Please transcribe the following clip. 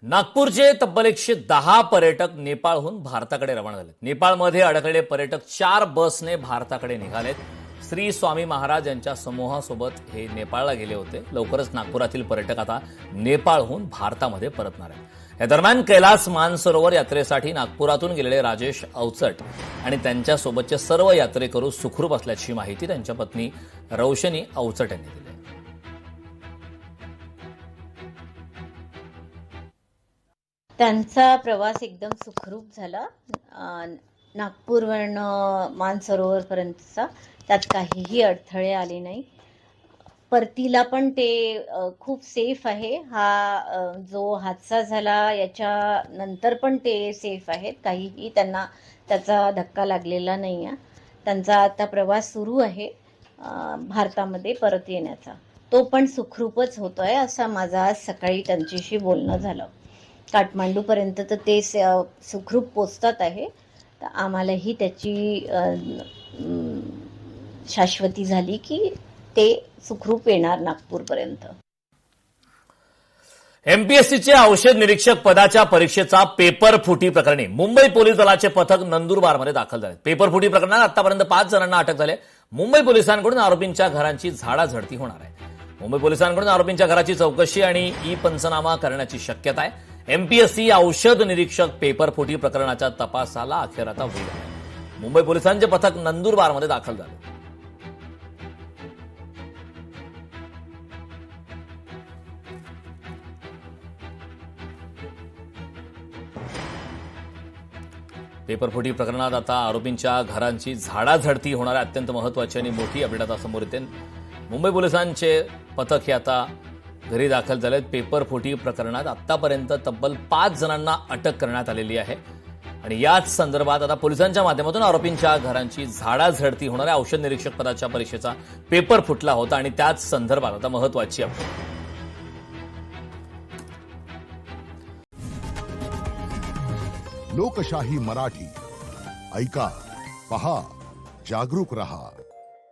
नागपूरचे तब्बल 110 पर्यटक नेपाळहून भारताकडे रवाना झाले। नेपाळमध्ये अडकलेले पर्यटक 4 बसने भारताकडे निघालेत। श्री स्वामी महाराज यांच्या समूहासोबत हे नेपाळला गेले होते। लवकरच नागपुरातील पर्यटक आता नेपाळहून भारतामध्ये परतणार आहेत। या दरम्यान कैलास मानसरोवर यात्रेसाठी नागपुरातून गेलेले राजेश अवचट आणि त्यांच्यासोबतचे सर्व यात्रेकरू सुखरूप असल्याची माहिती त्यांच्या पत्नी रोशनी अवचट यांनी दिली। त्यांचा प्रवास एकदम सुखरूप झाला। नागपूरवरून मानसरोवरपर्यंतचा त्यात काहीही अडथळे आले नाही। परतीला पण ते खूप सेफ आहे। हा जो हादसा झाला याच्या नंतर पण ते सेफ आहेत, काहीही त्यांना त्याचा धक्का लागलेला नाही आहे। त्यांचा आता प्रवास सुरू आहे भारतामध्ये परत येण्याचा। तो पण सुखरूपच होतोय असं माझं आज सकाळी त्यांच्याशी बोलणं झालं। काठमांडूपर्यंत तर ते सुखरूप पोचतात आहे, तर आम्हालाही त्याची शाश्वती झाली की ते सुखरूप येणार नागपूरपर्यंत। एमपीएससीचे औषध निरीक्षक पदाच्या परीक्षेचा पेपर फुटी प्रकरणी मुंबई पोलीस दलाचे पथक नंदुरबारमध्ये दाखल झाले। पेपर फुटी प्रकरणात आतापर्यंत 5 जणांना अटक झाली। मुंबई पोलिसांकडून आरोपींच्या घरांची झाडाझडती होणार आहे। मुंबई पोलिसांकडून आरोपींच्या घराची चौकशी आणि ई पंचनामा करण्याची शक्यता आहे। एमपीएससी औषध निरीक्षक पेपर फुटी प्रकरणाच्या तपासाला अखेर आता वेग आला। मुंबई पोलिसांचे पथक नंदुरबारमध्ये दाखल झाले। पेपरफुटी प्रकरणात आता आरोपींच्या घरांची झाडाझडती होणार आहे। अत्यंत महत्वाची आणि मोठी अपडेट आता समोर येते। मुंबई पोलिसांचे पथक हे आता घरी दाखल झालेत। पेपरफुटी प्रकरणात आतापर्यंत तब्बल 5 जणांना अटक करण्यात आलेली आहे आणि याच संदर्भात आता पोलिसांच्या माध्यमातून आरोपींच्या घरांची झाडाझडती होणार आहे। औषध निरीक्षक पदाच्या परीक्षेचा पेपर फुटला होता आणि त्याच संदर्भात आता महत्वाची अपडेट। लोकशाही मराठी ऐका, पहा, जागरूक रहा।